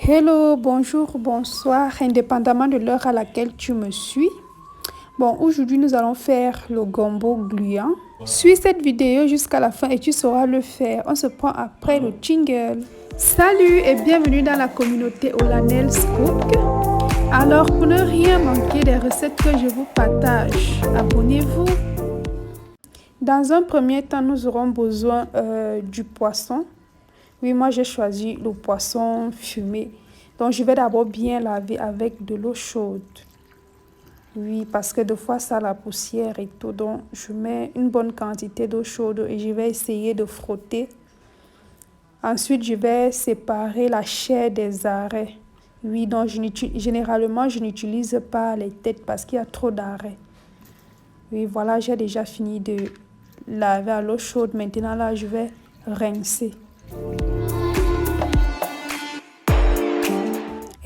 Hello, bonjour, bonsoir, indépendamment de l'heure à laquelle tu me suis. Bon, aujourd'hui, nous allons faire le gombo gluant. Suis cette vidéo jusqu'à la fin et tu sauras le faire. On se prend après le jingle. Salut et bienvenue dans la communauté Olanels Cook. Alors, pour ne rien manquer des recettes que je vous partage, abonnez-vous. Dans un premier temps, nous aurons besoin du poisson. Oui, moi j'ai choisi le poisson fumé. Donc je vais d'abord bien laver avec de l'eau chaude. Oui, parce que des fois ça a la poussière et tout. Donc je mets une bonne quantité d'eau chaude et je vais essayer de frotter. Ensuite, je vais séparer la chair des arrêts. Oui, donc généralement je n'utilise pas les têtes parce qu'il y a trop d'arrêts. Oui, voilà, j'ai déjà fini de laver à l'eau chaude. Maintenant là, je vais rincer.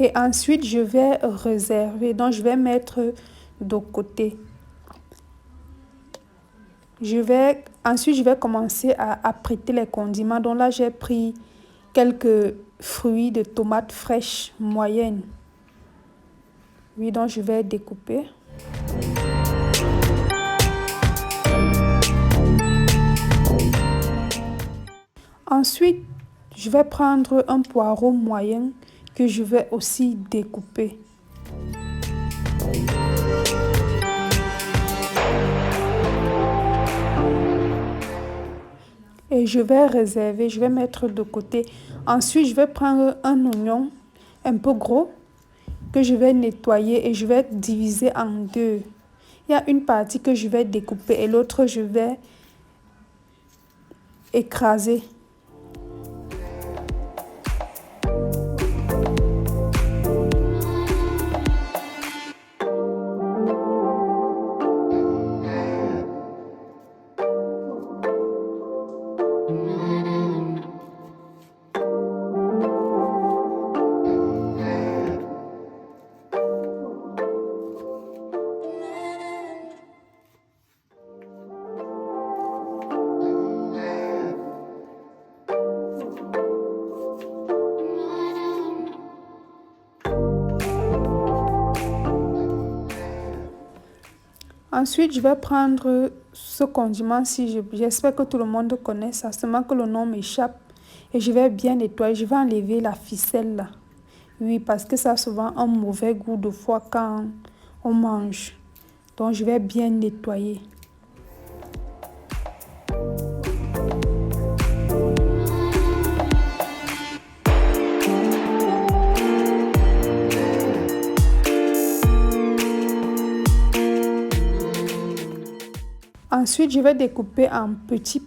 Et ensuite, je vais réserver. Donc, je vais mettre de côté. Ensuite, je vais commencer à apprêter les condiments. Donc là, j'ai pris quelques fruits de tomates fraîches moyennes. Oui, donc je vais découper. Ensuite, je vais prendre un poireau moyen que je vais aussi découper. Et je vais réserver, je vais mettre de côté. Ensuite, je vais prendre un oignon un peu gros que je vais nettoyer et je vais diviser en deux. Il y a une partie que je vais découper et l'autre je vais écraser. Ensuite, je vais prendre ce condiment-ci. J'espère que tout le monde connaît ça, seulement que le nom m'échappe. Et je vais bien nettoyer. Je vais enlever la ficelle là. Oui, parce que ça a souvent un mauvais goût de fois quand on mange. Donc, je vais bien nettoyer. Ensuite, je vais découper en petits.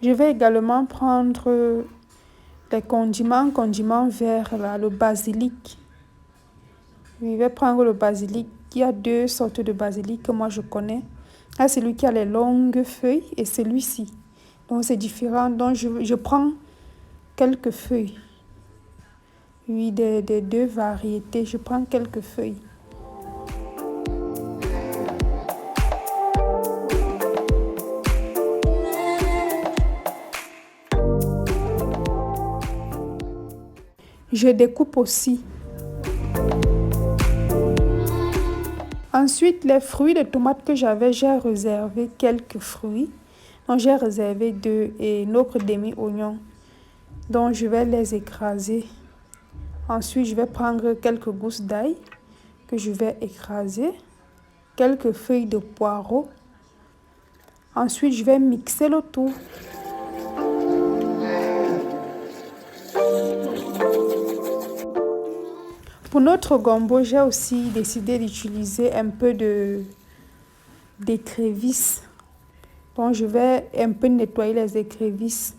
Je vais également prendre les condiments verts, là, le basilic. Je vais prendre le basilic. Il y a deux sortes de basilic que moi je connais. Là, celui qui a les longues feuilles et celui-ci. Donc, c'est différent. Donc, je prends quelques feuilles. Oui, des deux variétés. Je prends quelques feuilles. Je découpe aussi. Ensuite, les fruits de tomates que j'avais, j'ai réservé quelques fruits. Donc, j'ai réservé 2 et notre demi-oignon. Donc, je vais les écraser. Ensuite, je vais prendre quelques gousses d'ail que je vais écraser. Quelques feuilles de poireau. Ensuite, je vais mixer le tout. Pour notre gombo, j'ai aussi décidé d'utiliser un peu d'écrevisses. Donc, je vais un peu nettoyer les écrevisses.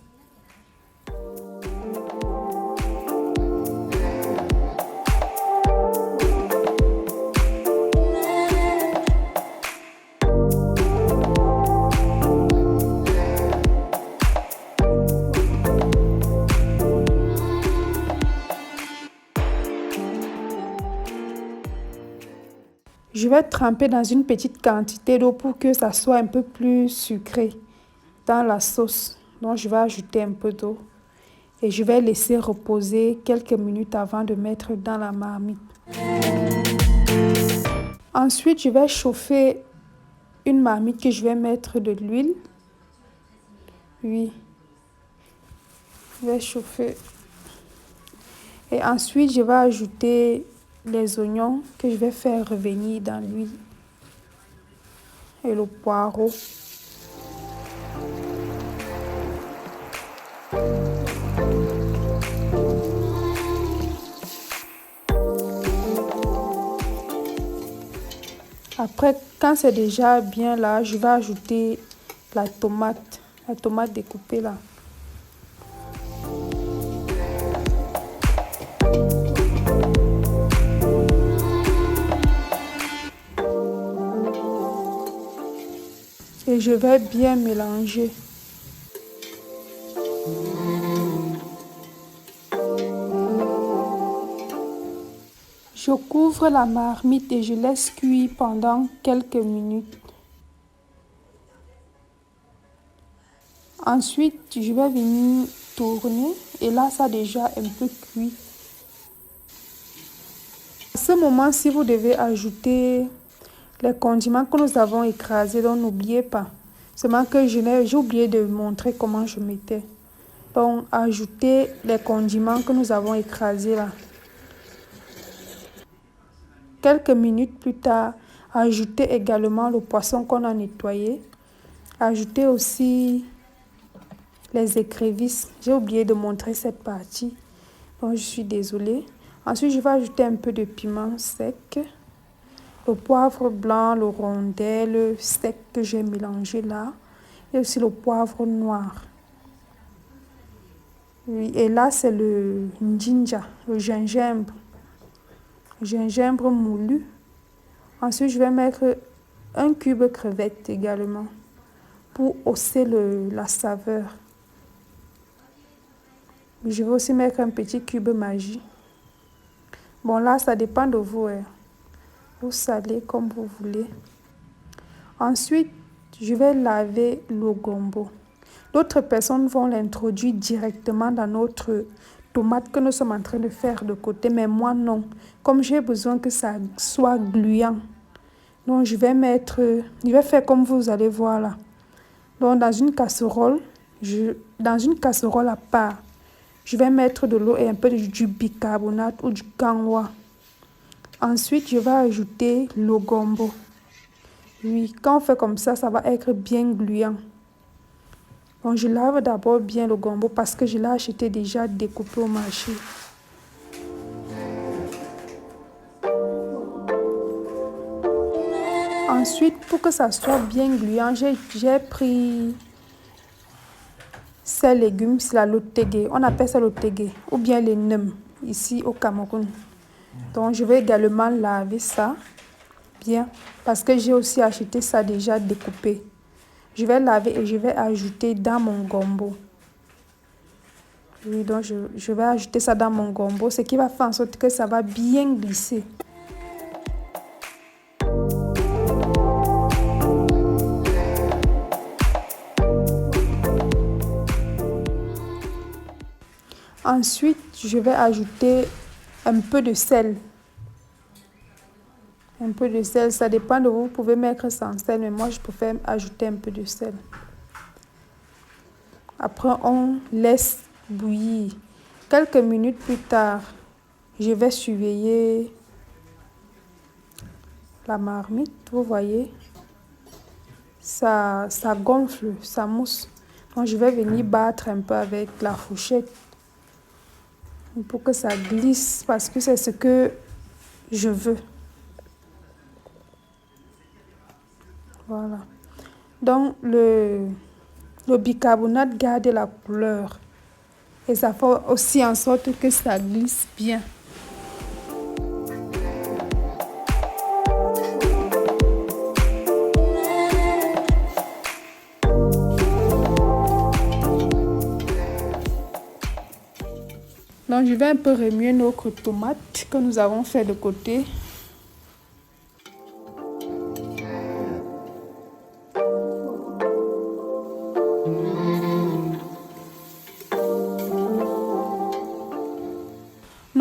Je vais tremper dans une petite quantité d'eau pour que ça soit un peu plus sucré dans la sauce. Donc, je vais ajouter un peu d'eau et je vais laisser reposer quelques minutes avant de mettre dans la marmite. Ensuite, je vais chauffer une marmite que je vais mettre de l'huile. Oui, je vais chauffer. Et ensuite, je vais ajouter les oignons que je vais faire revenir dans l'huile et le poireau. Après, quand c'est déjà bien là, je vais ajouter la tomate découpée là. Et je vais bien mélanger. Je couvre la marmite et je laisse cuire pendant quelques minutes. Ensuite, je vais venir tourner et là, ça a déjà un peu cuit. À ce moment-ci, vous devez ajouter les condiments que nous avons écrasés, donc n'oubliez pas. Seulement que j'ai oublié de montrer comment je mettais. Donc, ajoutez les condiments que nous avons écrasés là. Quelques minutes plus tard, ajoutez également le poisson qu'on a nettoyé. Ajoutez aussi les écrevisses. J'ai oublié de montrer cette partie. Donc, je suis désolée. Ensuite, je vais ajouter un peu de piment sec. Le poivre blanc, le rondelle sec que j'ai mélangé là. Et aussi le poivre noir. Oui, et là, c'est le ginger, le gingembre. Gingembre moulu. Ensuite, je vais mettre un cube crevette également pour hausser la saveur. Je vais aussi mettre un petit cube magie. Bon, là, ça dépend de vous. Vous salez comme vous voulez. Ensuite, je vais laver le gombo. D'autres personnes vont l'introduire directement dans notre tomate que nous sommes en train de faire de côté, mais moi non. Comme j'ai besoin que ça soit gluant, donc je vais faire comme vous allez voir là. Donc dans une casserole à part, je vais mettre de l'eau et un peu du bicarbonate ou du kangwa. Ensuite, je vais ajouter le gombo. Oui, quand on fait comme ça, ça va être bien gluant. Bon, je lave d'abord bien le gombo parce que je l'ai acheté déjà découpé au marché. Ensuite, pour que ça soit bien gluant, j'ai pris ces légumes, c'est la lotégué. On appelle ça lotégué ou bien les nems ici au Cameroun. Donc, je vais également laver ça bien parce que j'ai aussi acheté ça déjà découpé. Je vais laver et je vais ajouter dans mon gombo. Oui, donc je vais ajouter ça dans mon gombo, ce qui va faire en sorte que ça va bien glisser. Ensuite, je vais ajouter un peu de sel. Un peu de sel, ça dépend de vous. Vous pouvez mettre sans sel, mais moi, je préfère ajouter un peu de sel. Après, on laisse bouillir. Quelques minutes plus tard, je vais surveiller la marmite. Vous voyez, ça gonfle, ça mousse. Donc, je vais venir battre un peu avec la fourchette pour que ça glisse parce que c'est ce que je veux. Voilà. Donc, le bicarbonate garde la couleur et ça fait aussi en sorte que ça glisse bien. Donc, je vais un peu remuer notre tomate que nous avons fait de côté.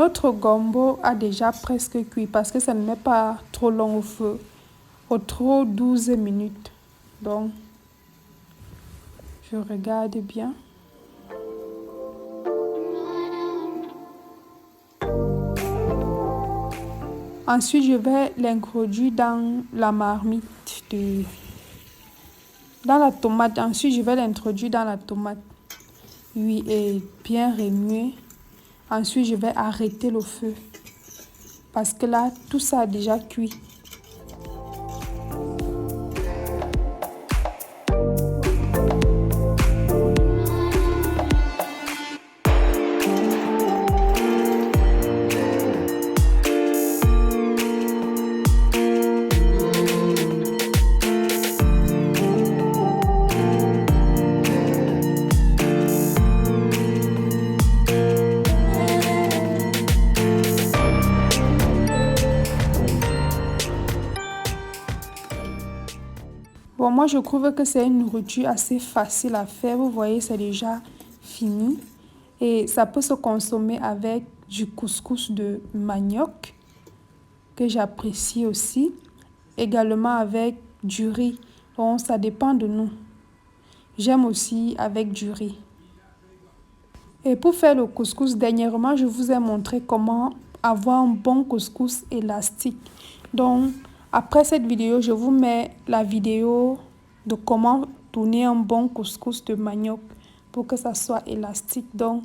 Notre gombo a déjà presque cuit parce que ça ne met pas trop long au feu. Au trop 12 minutes. Donc, je regarde bien. Ensuite, je vais l'introduire dans la marmite dans la tomate. Ensuite, je vais l'introduire dans la tomate. Oui, et bien remuer. Ensuite, je vais arrêter le feu. Parce que là, tout ça a déjà cuit. Bon, moi, je trouve que c'est une nourriture assez facile à faire. Vous voyez, c'est déjà fini. Et ça peut se consommer avec du couscous de manioc, que j'apprécie aussi. Également avec du riz. Bon, ça dépend de nous. J'aime aussi avec du riz. Et pour faire le couscous, dernièrement, je vous ai montré comment avoir un bon couscous élastique. Donc, après cette vidéo, je vous mets la vidéo de comment tourner un bon couscous de manioc pour que ça soit élastique. Donc,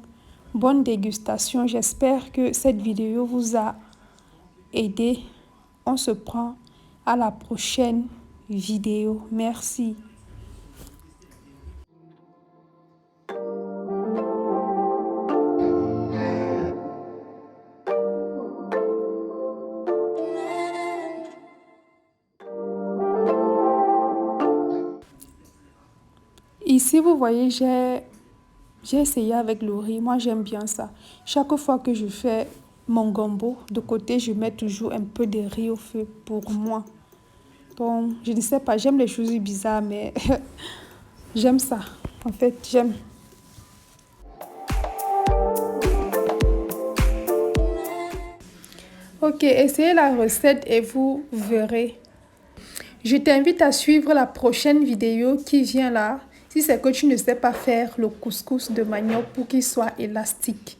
bonne dégustation. J'espère que cette vidéo vous a aidé. On se prend à la prochaine vidéo. Merci. Ici, vous voyez, j'ai essayé avec le riz. Moi, j'aime bien ça. Chaque fois que je fais mon gombo, de côté, je mets toujours un peu de riz au feu pour moi. Donc, je ne sais pas, j'aime les choses bizarres, mais j'aime ça. En fait, j'aime. Ok, essayez la recette et vous verrez. Je t'invite à suivre la prochaine vidéo qui vient là. Si c'est que tu ne sais pas faire le couscous de manioc pour qu'il soit élastique.